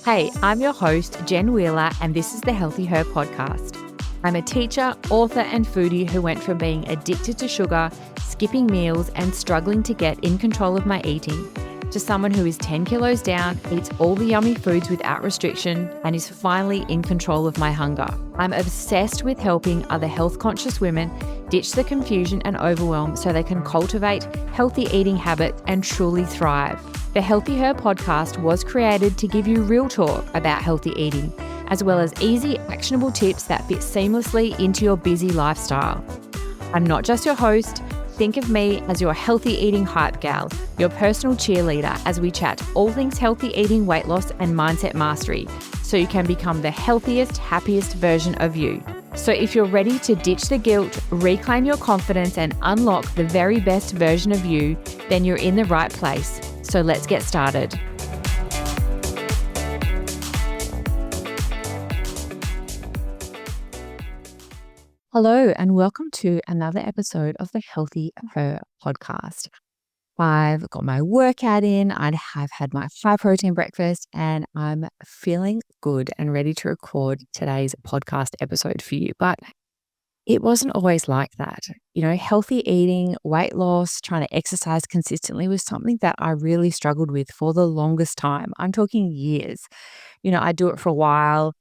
Hey, I'm your host, Jen Wheeler, and this is the Healthy Her podcast. I'm a teacher, author, and foodie who went from being addicted to sugar, skipping meals, and struggling to get in control of my eating, to someone who is 10 kilos down, eats all the yummy foods without restriction, and is finally in control of my hunger. I'm obsessed with helping other health-conscious women ditch the confusion and overwhelm so they can cultivate healthy eating habits and truly thrive. The Healthy Her podcast was created to give you real talk about healthy eating, as well as easy, actionable tips that fit seamlessly into your busy lifestyle. I'm not just your host. Think of me as your healthy eating hype gal, your personal cheerleader as we chat all things healthy eating, weight loss, and mindset mastery, so you can become the healthiest, happiest version of you. So if you're ready to ditch the guilt, reclaim your confidence, and unlock the very best version of you, then you're in the right place. So let's get started. Hello, and welcome to another episode of the Healthy Her podcast. I've got my workout in, I've had my high protein breakfast, and I'm feeling good and ready to record today's podcast episode for you. But it wasn't always like that. Healthy eating, weight loss, trying to exercise consistently was something that I really struggled with for the longest time. I'm talking years. I'd do it for a while,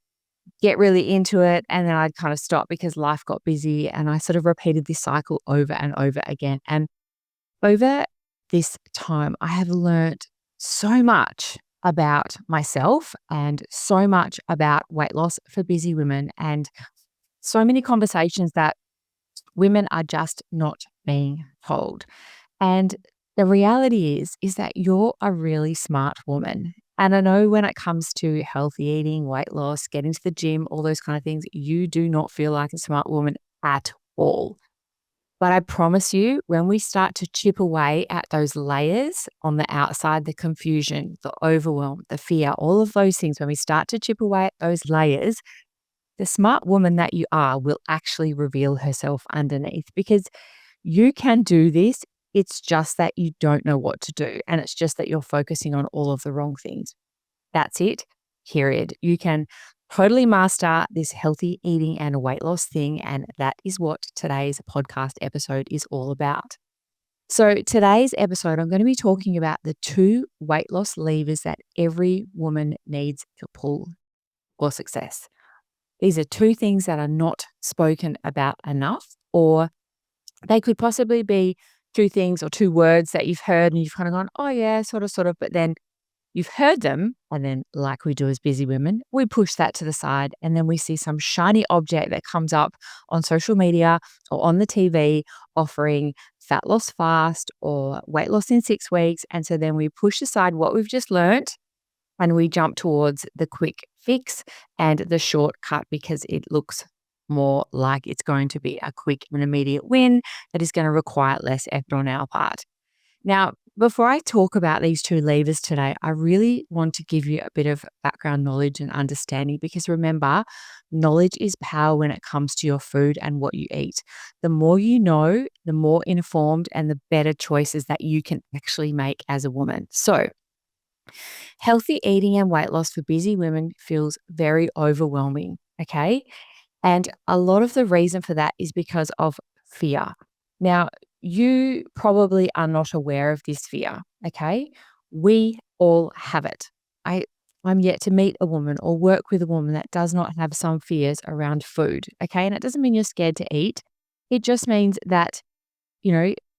get really into it, and then I'd kind of stop because life got busy, and I sort of repeated this cycle over and over again. And over this time, I have learned so much about myself and so much about weight loss for busy women, and so many conversations that women are just not being told. And the reality is that you're a really smart woman. And I know when it comes to healthy eating, weight loss, getting to the gym, all those kind of things, you do not feel like a smart woman at all. But I promise you, when we start to chip away at those layers on the outside, the confusion, the overwhelm, the fear, all of those things, when we start to chip away at those layers, the smart woman that you are will actually reveal herself underneath, because you can do this. It's just that you don't know what to do. And it's just that you're focusing on all of the wrong things. That's it, period. You can totally master this healthy eating and weight loss thing. And that is what today's podcast episode is all about. So today's episode, I'm going to be talking about the 2 weight loss levers that every woman needs to pull for success. These are 2 things that are not spoken about enough, or they could possibly be 2 things or 2 words that you've heard and you've kind of gone, oh yeah, sort of, but then you've heard them, and then like we do as busy women, we push that to the side, and then we see some shiny object that comes up on social media or on the TV offering fat loss fast or weight loss in 6 weeks. And so then we push aside what we've just learnt and we jump towards the quick fix and the shortcut, because it looks more like it's going to be a quick and immediate win that is going to require less effort on our part. Now, before I talk about these 2 levers today, I really want to give you a bit of background knowledge and understanding, because remember, knowledge is power when it comes to your food and what you eat. The more you know, the more informed and the better choices that you can actually make as a woman. So, healthy eating and weight loss for busy women feels very overwhelming, okay? And a lot of the reason for that is because of fear. Now, you probably are not aware of this fear, okay? We all have it. I'm yet to meet a woman or work with a woman that does not have some fears around food, okay? And it doesn't mean you're scared to eat. It just means that,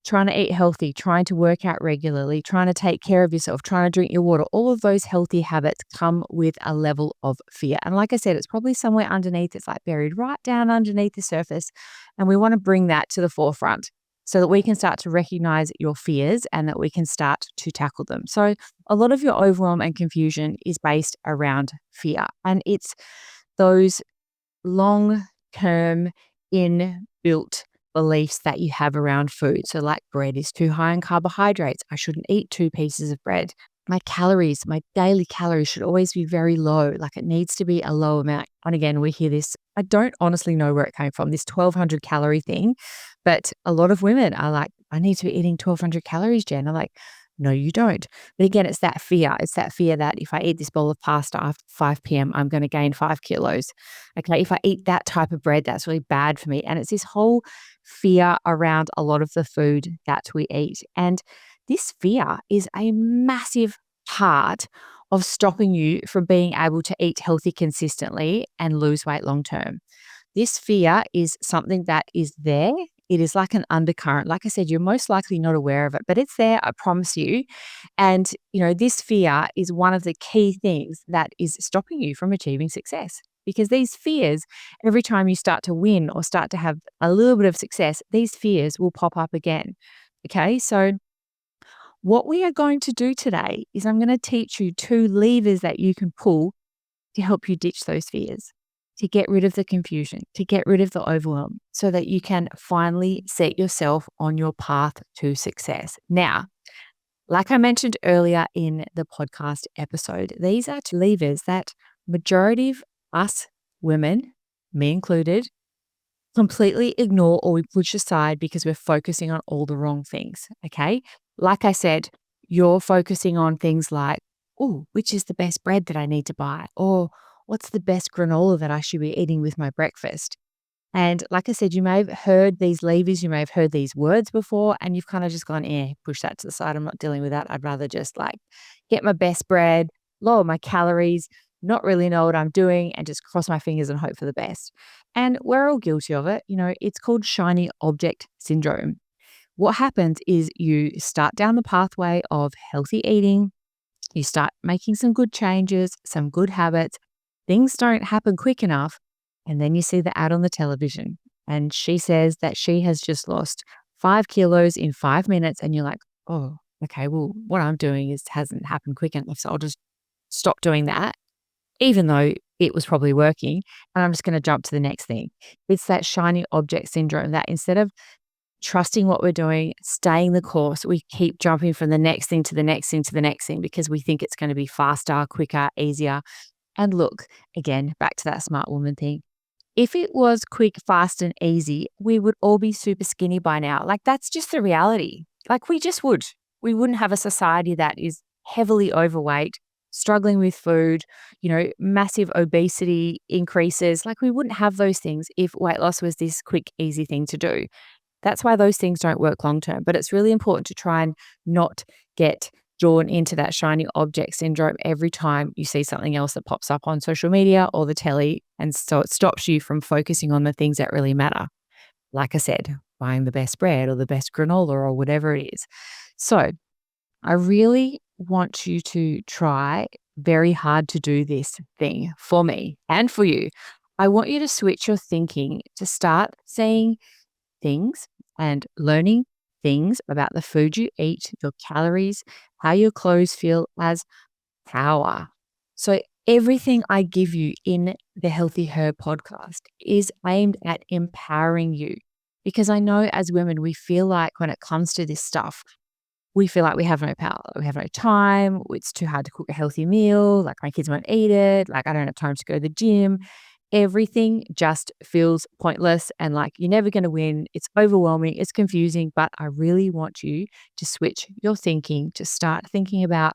trying to eat healthy, trying to work out regularly, trying to take care of yourself, trying to drink your water, all of those healthy habits come with a level of fear. And like I said, it's probably somewhere underneath. It's like buried right down underneath the surface. And we want to bring that to the forefront so that we can start to recognize your fears and that we can start to tackle them. So a lot of your overwhelm and confusion is based around fear. And it's those long-term inbuilt beliefs that you have around food. So like, bread is too high in carbohydrates. I shouldn't eat 2 pieces of bread. My daily calories should always be very low. Like, it needs to be a low amount. And again, we hear this. I don't honestly know where it came from, this 1,200 calorie thing. But a lot of women are like, I need to be eating 1,200 calories, Jen. I'm like, No, you don't. But again, it's that fear. It's that fear that if I eat this bowl of pasta after 5 p.m., I'm going to gain 5 kilos. Okay. If I eat that type of bread, that's really bad for me. And it's this whole fear around a lot of the food that we eat. And this fear is a massive part of stopping you from being able to eat healthy consistently and lose weight long term. This fear is something that is there. It is like an undercurrent. Like I said, you're most likely not aware of it, but it's there, I promise you. And, this fear is one of the key things that is stopping you from achieving success. Because these fears, every time you start to win or start to have a little bit of success, these fears will pop up again. Okay. So, what we are going to do today is I'm going to teach you 2 levers that you can pull to help you ditch those fears, to get rid of the confusion, to get rid of the overwhelm, so that you can finally set yourself on your path to success. Now, like I mentioned earlier in the podcast episode, these are 2 levers that majority of us women, me included, completely ignore or we push aside because we're focusing on all the wrong things. Okay. Like I said, you're focusing on things like, oh, which is the best bread that I need to buy? Or what's the best granola that I should be eating with my breakfast? And like I said, you may have heard these levers, you may have heard these words before, and you've kind of just gone, push that to the side. I'm not dealing with that. I'd rather just like get my best bread, lower my calories, not really know what I'm doing, and just cross my fingers and hope for the best. And we're all guilty of it. It's called shiny object syndrome. What happens is you start down the pathway of healthy eating, you start making some good changes, some good habits. Things don't happen quick enough. And then you see the ad on the television and she says that she has just lost 5 kilos in 5 minutes. And you're like, oh, okay, well, what I'm doing hasn't happened quick enough. So I'll just stop doing that, even though it was probably working. And I'm just going to jump to the next thing. It's that shiny object syndrome that instead of trusting what we're doing, staying the course, we keep jumping from the next thing to the next thing to the next thing because we think it's going to be faster, quicker, easier. And look, again, back to that smart woman thing. If it was quick, fast, and easy, we would all be super skinny by now. Like, that's just the reality. Like, we just would. We wouldn't have a society that is heavily overweight, struggling with food, massive obesity increases. Like, we wouldn't have those things if weight loss was this quick, easy thing to do. That's why those things don't work long term. But it's really important to try and not get drawn into that shiny object syndrome every time you see something else that pops up on social media or the telly. And so it stops you from focusing on the things that really matter. Like I said, buying the best bread or the best granola or whatever it is. So I really want you to try very hard to do this thing for me and for you. I want you to switch your thinking to start seeing things and learning things about the food you eat, your calories, how your clothes feel as power. So everything I give you in the Healthy Her podcast is aimed at empowering you because I know as women, we feel like when it comes to this stuff, we feel like we have no power. We have no time. It's too hard to cook a healthy meal. Like my kids won't eat it. Like I don't have time to go to the gym. Everything just feels pointless and like you're never going to win. It's overwhelming. It's confusing. But I really want you to switch your thinking, to start thinking about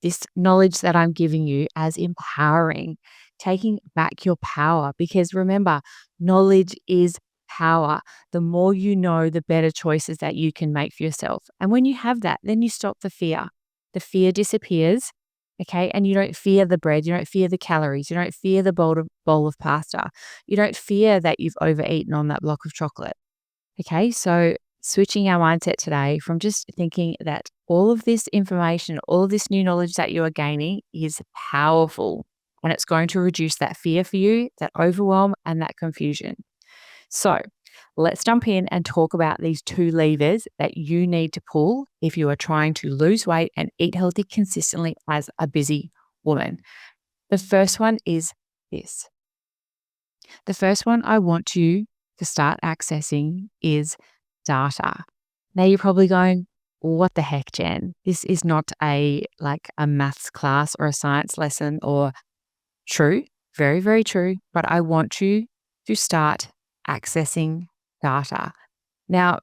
this knowledge that I'm giving you as empowering, taking back your power. Because remember, knowledge is power. The more you know, the better choices that you can make for yourself. And when you have that, then you stop the fear. The fear disappears. Okay. And you don't fear the bread. You don't fear the calories. You don't fear the bowl of pasta. You don't fear that you've overeaten on that block of chocolate. Okay. So switching our mindset today from just thinking that all of this information, all of this new knowledge that you are gaining is powerful and it's going to reduce that fear for you, that overwhelm and that confusion. So let's jump in and talk about these 2 levers that you need to pull if you are trying to lose weight and eat healthy consistently as a busy woman. The first one is this. The first one I want you to start accessing is data. Now you're probably going, what the heck, Jen? This is not a maths class or a science lesson or true, very, very true. But I want you to start accessing data. Now,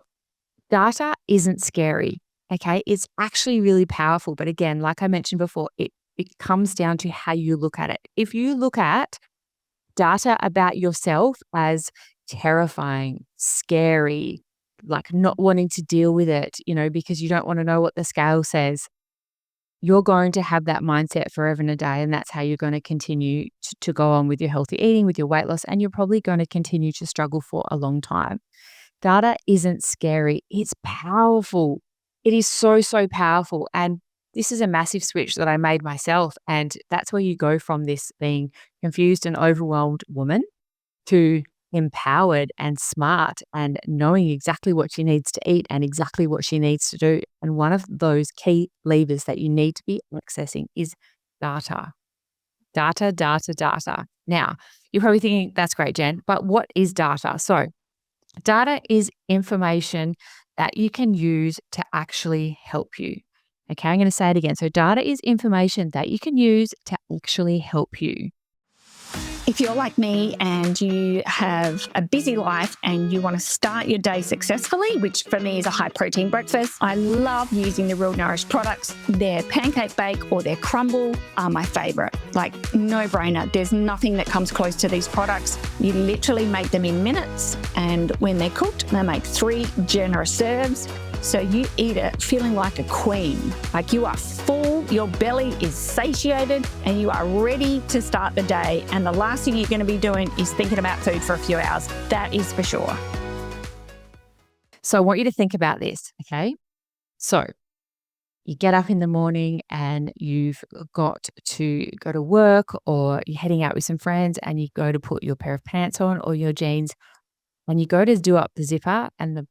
data isn't scary. Okay. It's actually really powerful. But again, like I mentioned before, it comes down to how you look at it. If you look at data about yourself as terrifying, scary, like not wanting to deal with it, because you don't want to know what the scale says, you're going to have that mindset forever and a day. And that's how you're going to continue to go on with your healthy eating, with your weight loss, and you're probably going to continue to struggle for a long time. Data isn't scary. It's powerful. It is so, so powerful. And this is a massive switch that I made myself. And that's where you go from this being confused and overwhelmed woman to empowered and smart and knowing exactly what she needs to eat and exactly what she needs to do. And one of those key levers that you need to be accessing is data. Data, data, data. Now, you're probably thinking, that's great, Jen, but what is data? So, data is information that you can use to actually help you. Okay, I'm going to say it again. So, data is information that you can use to actually help you. If you're like me and you have a busy life and you want to start your day successfully, which for me is a high protein breakfast, I love using the Real Nourish products. Their pancake bake or their crumble are my favorite. Like, no brainer. There's nothing that comes close to these products. You literally make them in minutes, and when they're cooked, they make 3 generous serves. So you eat it feeling like a queen, like you are full, your belly is satiated, and you are ready to start the day. And the last thing you're going to be doing is thinking about food for a few hours. That is for sure. So I want you to think about this, okay? So you get up in the morning and you've got to go to work, or you're heading out with some friends and you go to put your pair of pants on or your jeans, and you go to do up the zipper and the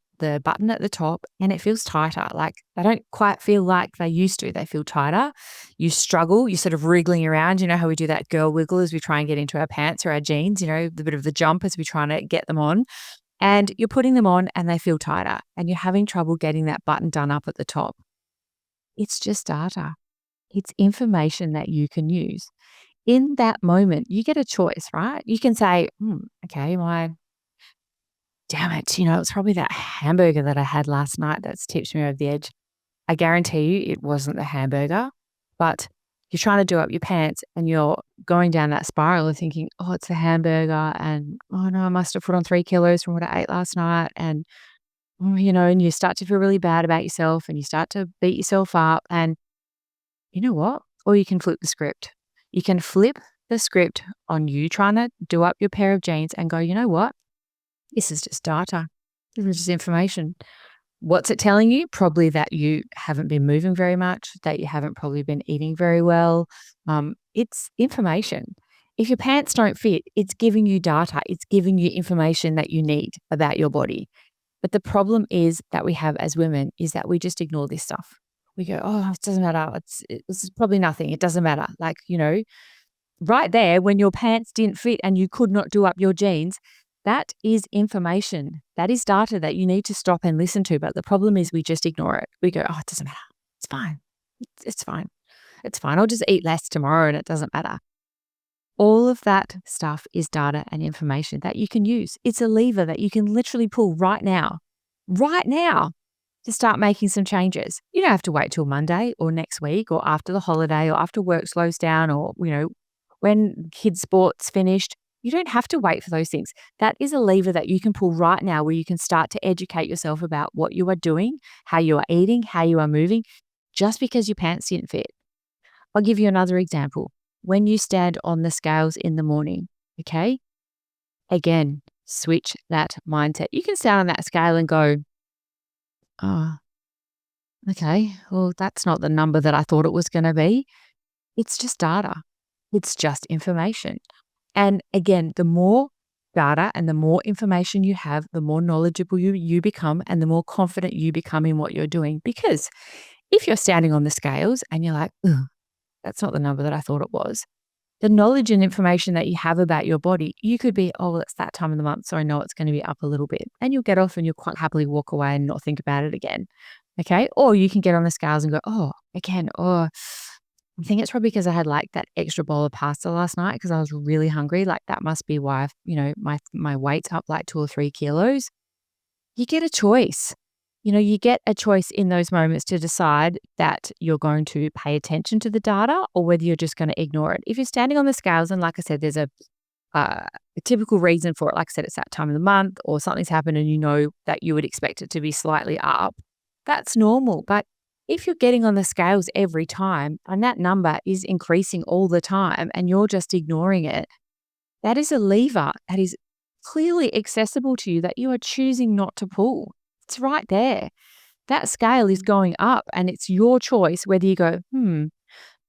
button at the top, and it feels tighter. Like, they don't quite feel like they used to. They feel tighter. You struggle. You're sort of wriggling around. You know how we do that girl wiggle as we try and get into our pants or our jeans, the bit of the jump as we try to get them on. And you're putting them on and they feel tighter, and you're having trouble getting that button done up at the top. It's just data. It's information that you can use. In that moment, you get a choice, right? You can say, okay, damn it, it's probably that hamburger that I had last night that's tipped me over the edge. I guarantee you it wasn't the hamburger, but you're trying to do up your pants and you're going down that spiral of thinking, oh, it's the hamburger, and oh no, I must have put on 3 kilos from what I ate last night. And, and you start to feel really bad about yourself and you start to beat yourself up. And you know what? Or you can flip the script. You can flip the script on you trying to do up your pair of jeans and go, you know what? This is just data. This is just information. What's it telling you? Probably that you haven't been moving very much, that you haven't probably been eating very well. It's information. If your pants don't fit, it's giving you data. It's giving you information that you need about your body. But the problem is that we have as women is that we just ignore this stuff. We go, oh, it doesn't matter. It's probably nothing. It doesn't matter. Like, right there, when your pants didn't fit and you could not do up your jeans, that is information. That is data that you need to stop and listen to. But the problem is we just ignore it. We go, oh, it doesn't matter. It's fine. It's fine. It's fine. I'll just eat less tomorrow and it doesn't matter. All of that stuff is data and information that you can use. It's a lever that you can literally pull right now, to start making some changes. You don't have to wait till Monday or next week or after the holiday or after work slows down or, when kids' sports finished. You don't have to wait for those things. That is a lever that you can pull right now where you can start to educate yourself about what you are doing, how you are eating, how you are moving, just because your pants didn't fit. I'll give you another example. When you stand on the scales in the morning, okay? Again, switch that mindset. You can stand on that scale and go, oh, okay, well, that's not the number that I thought it was going to be. It's just data. It's just information. And again, the more data and the more information you have, the more knowledgeable you become and the more confident you become in what you're doing. Because if you're standing on the scales and you're like, ugh, that's not the number that I thought it was, the knowledge and information that you have about your body, you could be, oh, well, it's that time of the month, so I know it's going to be up a little bit. And you'll get off and you'll quite happily walk away and not think about it again. Okay. Or you can get on the scales and go, oh, again, oh, I think it's probably because I had like that extra bowl of pasta last night because I was really hungry. Like that must be why, my weight's up like 2 or 3 kilos. You get a choice. you get a choice in those moments to decide that you're going to pay attention to the data or whether you're just going to ignore it. If you're standing on the scales, and like I said, there's a typical reason for it. Like I said, it's that time of the month or something's happened and you know that you would expect it to be slightly up. That's normal. But if you're getting on the scales every time and that number is increasing all the time and you're just ignoring it, that is a lever that is clearly accessible to you that you are choosing not to pull. It's right there. That scale is going up and it's your choice whether you go,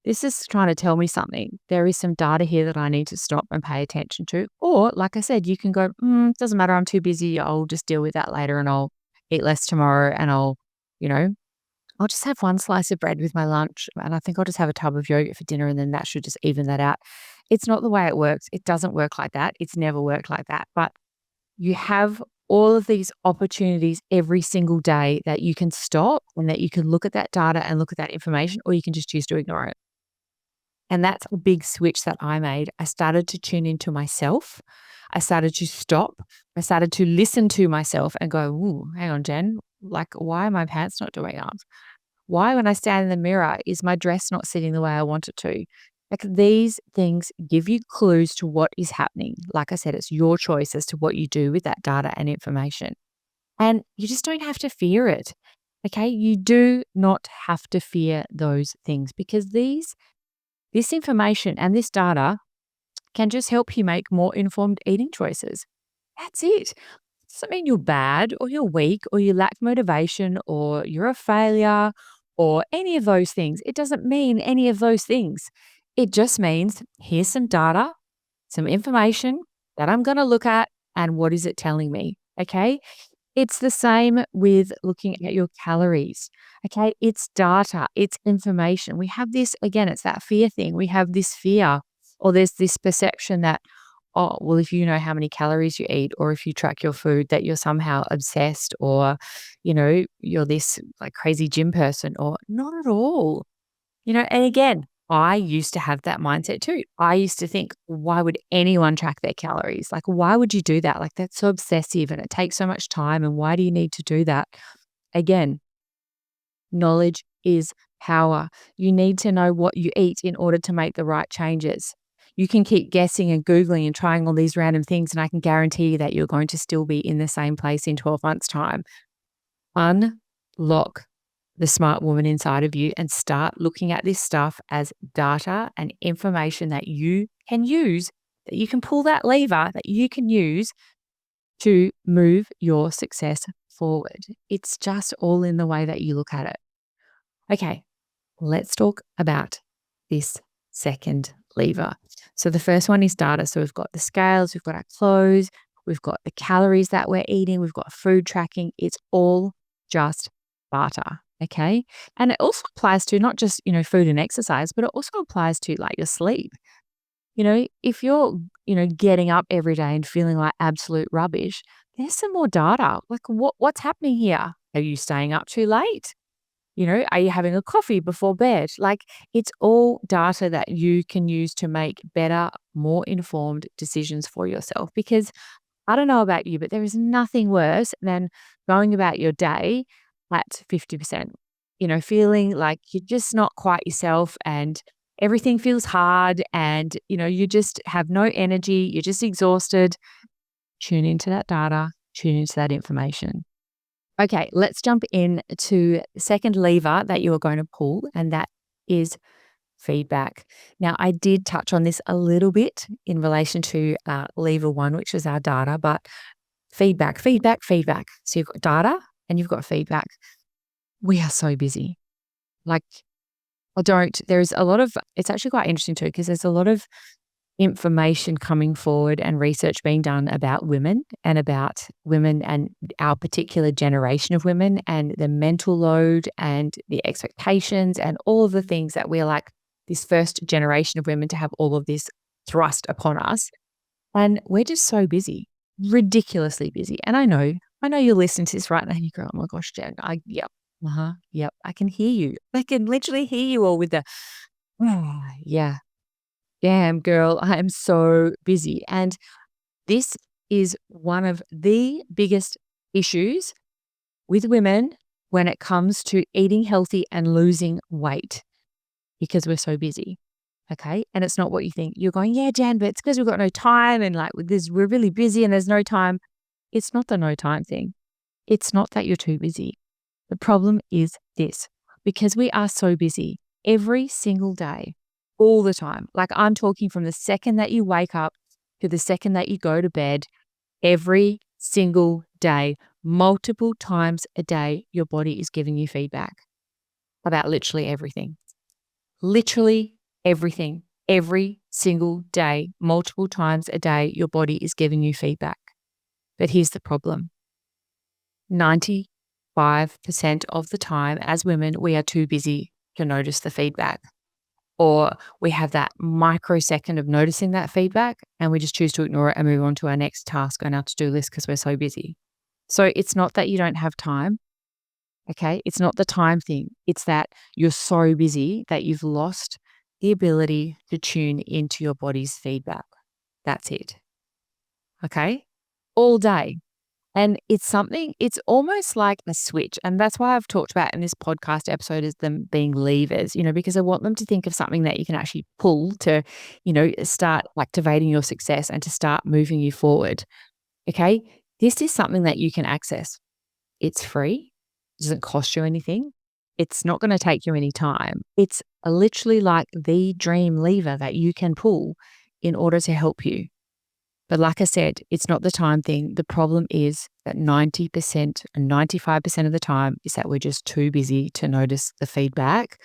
this is trying to tell me something. There is some data here that I need to stop and pay attention to. Or, like I said, you can go, doesn't matter. I'm too busy. I'll just deal with that later and I'll eat less tomorrow and you know, I'll just have one slice of bread with my lunch and I think I'll just have a tub of yogurt for dinner and then that should just even that out. It's not the way it works. It doesn't work like that. It's never worked like that. But you have all of these opportunities every single day that you can stop and that you can look at that data and look at that information, or you can just choose to ignore it. And that's a big switch that I made. I started to tune into myself. I started to stop. I started to listen to myself and go, ooh, hang on, Jen. Like, why are my pants not doing up? Why, when I stand in the mirror, is my dress not sitting the way I want it to? Like, these things give you clues to what is happening. Like I said, it's your choice as to what you do with that data and information. And you just don't have to fear it. Okay. You do not have to fear those things because this information and this data can just help you make more informed eating choices. That's it. Doesn't mean you're bad or you're weak or you lack motivation or you're a failure or any of those things. It doesn't mean any of those things. It just means here's some data, some information that I'm going to look at, and what is it telling me? Okay. It's the same with looking at your calories. Okay. It's data, it's information. We have this, again, it's that fear thing. We have this fear, or there's this perception that, oh, well, if you know how many calories you eat, or if you track your food, that you're somehow obsessed, or, you're this like crazy gym person, or not at all. And again, I used to have that mindset too. I used to think, why would anyone track their calories? Like, why would you do that? Like, that's so obsessive and it takes so much time. And why do you need to do that? Again, knowledge is power. You need to know what you eat in order to make the right changes. You can keep guessing and Googling and trying all these random things, and I can guarantee you that you're going to still be in the same place in 12 months' time. Unlock the smart woman inside of you and start looking at this stuff as data and information that you can use, that you can pull that lever that you can use to move your success forward. It's just all in the way that you look at it. Okay, let's talk about this second lever. So the first one is data. So we've got the scales, we've got our clothes, we've got the calories that we're eating, we've got food tracking. It's all just data. Okay. And it also applies to not just, food and exercise, but it also applies to like your sleep. If you're, getting up every day and feeling like absolute rubbish, there's some more data. Like what's happening here? Are you staying up too late? Are you having a coffee before bed? Like, it's all data that you can use to make better, more informed decisions for yourself. Because I don't know about you, but there is nothing worse than going about your day at 50%, feeling like you're just not quite yourself and everything feels hard and, you just have no energy. You're just exhausted. Tune into that data, tune into that information. Okay, let's jump in to the second lever that you are going to pull, and that is feedback. Now, I did touch on this a little bit in relation to lever one, which is our data, but feedback. So you've got data and you've got feedback. We are so busy. Like, it's actually quite interesting too, because there's a lot of information coming forward and research being done about women and our particular generation of women and the mental load and the expectations and all of the things that we're like this first generation of women to have all of this thrust upon us. And we're just so busy, ridiculously busy. And I know you're listening to this right now and you go, oh my gosh, Jen, yep, I can hear you. I can literally hear you all with the, yeah. Damn, girl, I am so busy. And this is one of the biggest issues with women when it comes to eating healthy and losing weight because we're so busy. Okay. And it's not what you think. You're going, yeah, Jan, but it's because we've got no time and like with this, we're really busy and there's no time. It's not the no time thing. It's not that you're too busy. The problem is this, because we are so busy every single day, all the time. Like I'm talking from the second that you wake up to the second that you go to bed, every single day, multiple times a day, your body is giving you feedback about literally everything. Literally everything. Every single day, multiple times a day, your body is giving you feedback. But here's the problem. 95% of the time as women, we are too busy to notice the feedback. Or we have that microsecond of noticing that feedback and we just choose to ignore it and move on to our next task on our to-do list because we're so busy. So it's not that you don't have time. Okay. It's not the time thing. It's that you're so busy that you've lost the ability to tune into your body's feedback. That's it. Okay. All day. And it's almost like a switch. And that's why I've talked about in this podcast episode is them being levers, because I want them to think of something that you can actually pull to, start activating your success and to start moving you forward. Okay. This is something that you can access. It's free. It doesn't cost you anything. It's not going to take you any time. It's literally like the dream lever that you can pull in order to help you. But like I said, it's not the time thing. The problem is that 90% and 95% of the time is that we're just too busy to notice the feedback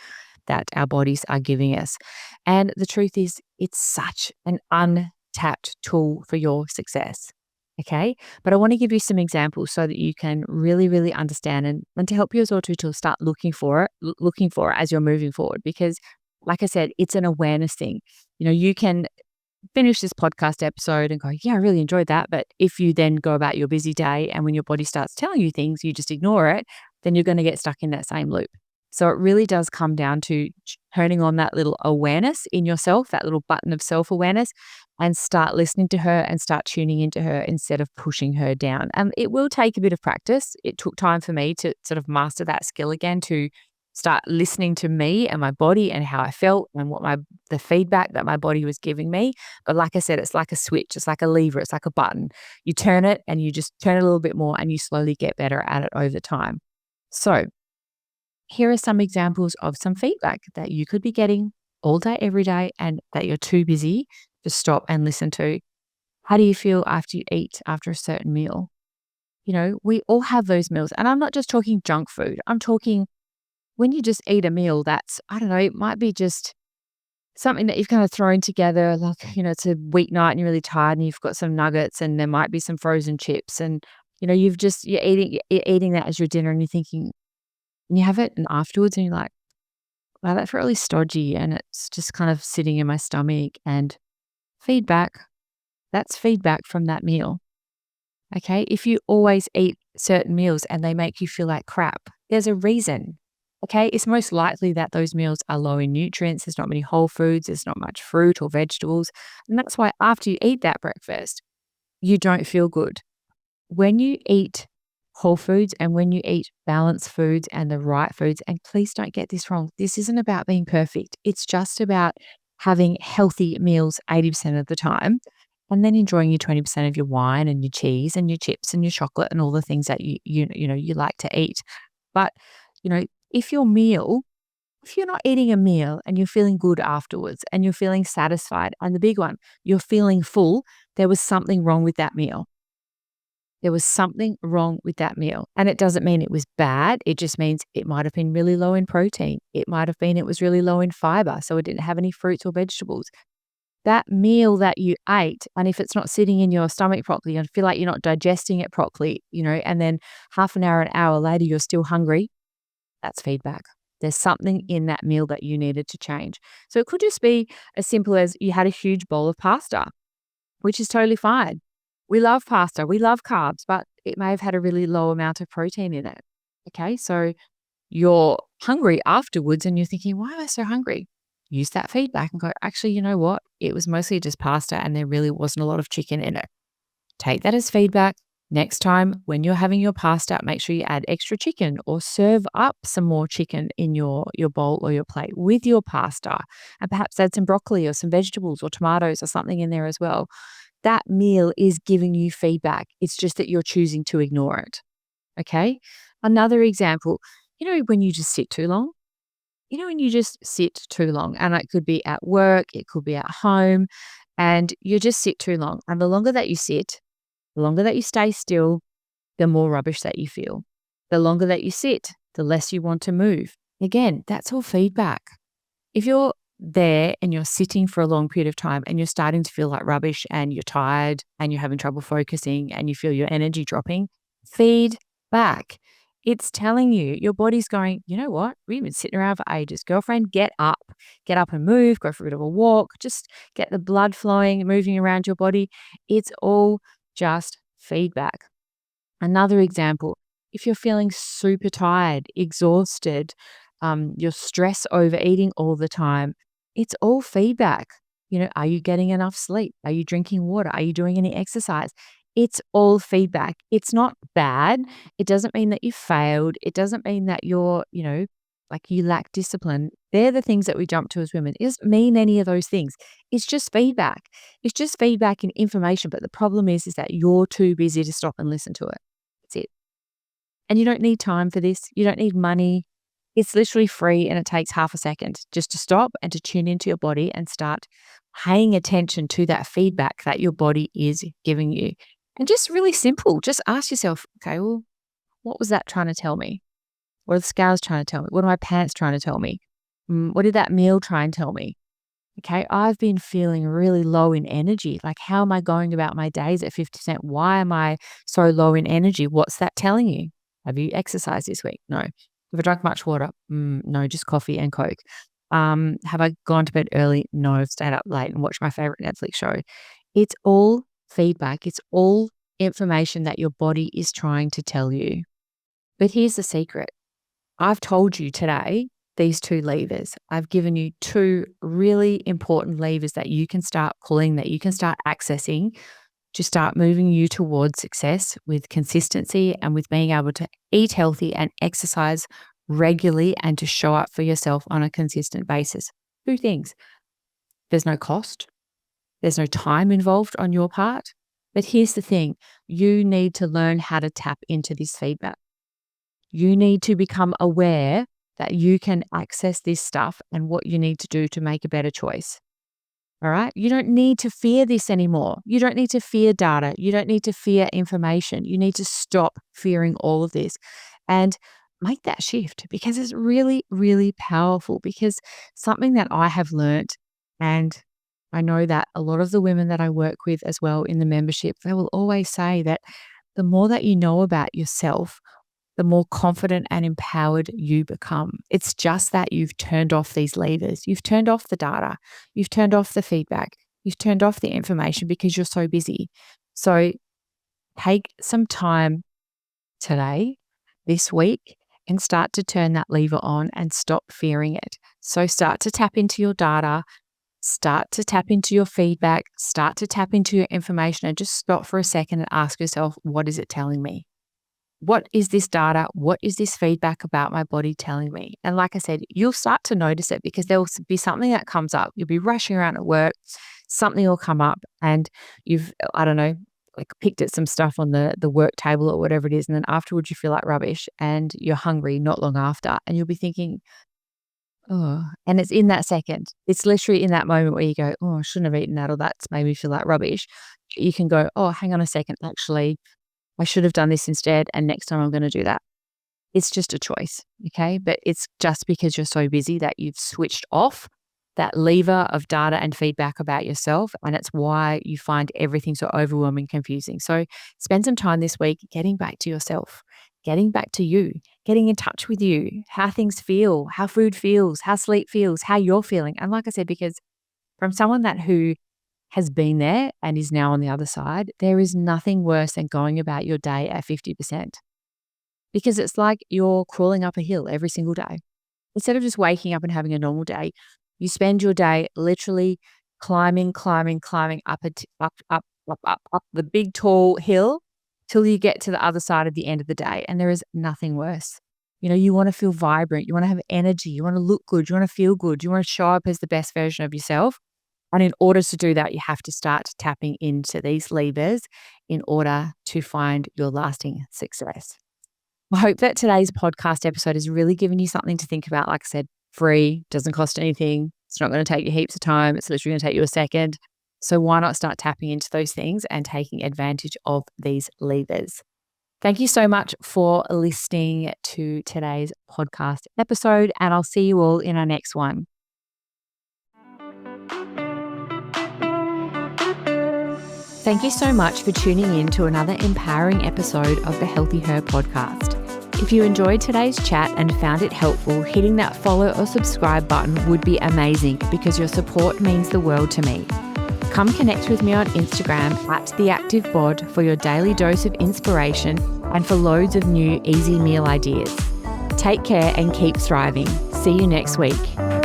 that our bodies are giving us. And the truth is, it's such an untapped tool for your success. Okay. But I want to give you some examples so that you can really, really understand and to help you as well to start looking for it as you're moving forward. Because like I said, it's an awareness thing. You can finish this podcast episode and go, yeah, I really enjoyed that. But if you then go about your busy day and when your body starts telling you things, you just ignore it, then you're going to get stuck in that same loop. So it really does come down to turning on that little awareness in yourself, that little button of self-awareness, and start listening to her and start tuning into her instead of pushing her down. And it will take a bit of practice. It took time for me to sort of master that skill again, to start listening to me and my body and how I felt and the feedback that my body was giving me. But like I said, it's like a switch, it's like a lever, it's like a button. You turn it and you just turn it a little bit more and you slowly get better at it over time. So here are some examples of some feedback that you could be getting all day, every day, and that you're too busy to stop and listen to. How do you feel after you eat after a certain meal? We all have those meals. And I'm not just talking junk food. I'm talking when you just eat a meal that's, I don't know, it might be just something that you've kind of thrown together, like, it's a weeknight and you're really tired and you've got some nuggets and there might be some frozen chips and, you're eating that as your dinner and you're thinking, and you have it and afterwards and you're like, wow, that felt really stodgy and it's just kind of sitting in my stomach and that's feedback from that meal. Okay. If you always eat certain meals and they make you feel like crap, there's a reason. Okay, it's most likely that those meals are low in nutrients. There's not many whole foods. There's not much fruit or vegetables. And that's why after you eat that breakfast, you don't feel good. When you eat whole foods and when you eat balanced foods and the right foods, and please don't get this wrong, this isn't about being perfect. It's just about having healthy meals 80% of the time and then enjoying your 20% of your wine and your cheese and your chips and your chocolate and all the things that you like to eat. But, if you're not eating a meal and you're feeling good afterwards and you're feeling satisfied, and the big one, you're feeling full, there was something wrong with that meal. There was something wrong with that meal. And it doesn't mean it was bad. It just means it might have been really low in protein. It might have been it was really low in fiber, so it didn't have any fruits or vegetables. That meal that you ate, and if it's not sitting in your stomach properly, you feel like you're not digesting it properly, and then half an hour later, you're still hungry, that's feedback. There's something in that meal that you needed to change. So it could just be as simple as you had a huge bowl of pasta, which is totally fine. We love pasta, we love carbs, but it may have had a really low amount of protein in it. Okay, so you're hungry afterwards and you're thinking, why am I so hungry? Use that feedback and go, actually, you know what? It was mostly just pasta and there really wasn't a lot of chicken in it. Take that as feedback, Next time when you're having your pasta, make sure you add extra chicken or serve up some more chicken in your bowl or your plate with your pasta, and perhaps add some broccoli or some vegetables or tomatoes or something in there as well. That meal is giving you feedback. It's just that you're choosing to ignore it. Okay. Another example, when you just sit too long, when you just sit too long, and it could be at work, it could be at home, and you just sit too long. And the longer that you sit, the longer that you stay still, the more rubbish that you feel. The longer that you sit, the less you want to move. Again, that's all feedback. If you're there and you're sitting for a long period of time and you're starting to feel like rubbish and you're tired and you're having trouble focusing and you feel your energy dropping, feed back. It's telling you, your body's going, you know what? We've been sitting around for ages. Girlfriend, get up. Get up and move, go for a bit of a walk, just get the blood flowing, moving around your body. It's all just feedback. Another example, if you're feeling super tired, exhausted, you're stress overeating all the time, it's all feedback. Are you getting enough sleep? Are you drinking water? Are you doing any exercise? It's all feedback. It's not bad. It doesn't mean that you failed. It doesn't mean that you're, like you lack discipline. They're the things that we jump to as women. It doesn't mean any of those things. It's just feedback. It's just feedback and information. But the problem is that you're too busy to stop and listen to it. That's it. And you don't need time for this. You don't need money. It's literally free and it takes half a second just to stop and to tune into your body and start paying attention to that feedback that your body is giving you. And just really simple, just ask yourself, okay, well, what was that trying to tell me? What are the scales trying to tell me? What are my pants trying to tell me? What did that meal try and tell me? Okay, I've been feeling really low in energy. Like, how am I going about my days at 50%? Why am I so low in energy? What's that telling you? Have you exercised this week? No. Have I drunk much water? No, just coffee and Coke. Have I gone to bed early? No, I've stayed up late and watched my favorite Netflix show. It's all feedback. It's all information that your body is trying to tell you. But here's the secret. I've told you today these two levers. I've given you two really important levers that you can start pulling, that you can start accessing to start moving you towards success with consistency and with being able to eat healthy and exercise regularly and to show up for yourself on a consistent basis. Two things. There's no cost. There's no time involved on your part. But here's the thing. You need to learn how to tap into this feedback. You need to become aware that you can access this stuff and what you need to do to make a better choice. All right. You don't need to fear this anymore. You don't need to fear data. You don't need to fear information. You need to stop fearing all of this and make that shift, because it's really, really powerful. Because something that I have learned, and I know that a lot of the women that I work with as well in the membership, they will always say that the more that you know about yourself, the more confident and empowered you become. It's just that you've turned off these levers. You've turned off the data. You've turned off the feedback. You've turned off the information because you're so busy. So take some time today, this week, and start to turn that lever on and stop fearing it. So start to tap into your data, start to tap into your feedback, start to tap into your information, and just stop for a second and ask yourself, what is it telling me? What is this data? What is this feedback about my body telling me? And like I said, you'll start to notice it, because there will be something that comes up. You'll be rushing around at work, something will come up, and you've, I don't know, like picked at some stuff on the work table or whatever it is. And then afterwards you feel like rubbish and you're hungry not long after. And you'll be thinking, oh, and it's in that second. It's literally in that moment where you go, oh, I shouldn't have eaten that, or that's made me feel like rubbish. You can go, oh, hang on a second. Actually, I should have done this instead, and next time I'm going to do that. It's just a choice, okay? But it's just because you're so busy that you've switched off that lever of data and feedback about yourself, and it's why you find everything so overwhelming, confusing. So spend some time this week getting back to yourself, getting back to you, getting in touch with you, how things feel, how food feels, how sleep feels, how you're feeling. And like I said, because from someone who has been there and is now on the other side, there is nothing worse than going about your day at 50%, because it's like you're crawling up a hill every single day. Instead of just waking up and having a normal day, you spend your day literally climbing up the big tall hill, till you get to the other side of the end of the day. And there is nothing worse. You want to feel vibrant. You want to have energy. You want to look good. You want to feel good. You want to show up as the best version of yourself. And in order to do that, you have to start tapping into these levers in order to find your lasting success. I hope that today's podcast episode has really given you something to think about. Like I said, free, doesn't cost anything. It's not going to take you heaps of time. It's literally going to take you a second. So why not start tapping into those things and taking advantage of these levers? Thank you so much for listening to today's podcast episode, and I'll see you all in our next one. Thank you so much for tuning in to another empowering episode of the Healthy Her podcast. If you enjoyed today's chat and found it helpful, hitting that follow or subscribe button would be amazing because your support means the world to me. Come connect with me on Instagram @TheActiveBod for your daily dose of inspiration and for loads of new easy meal ideas. Take care and keep thriving. See you next week.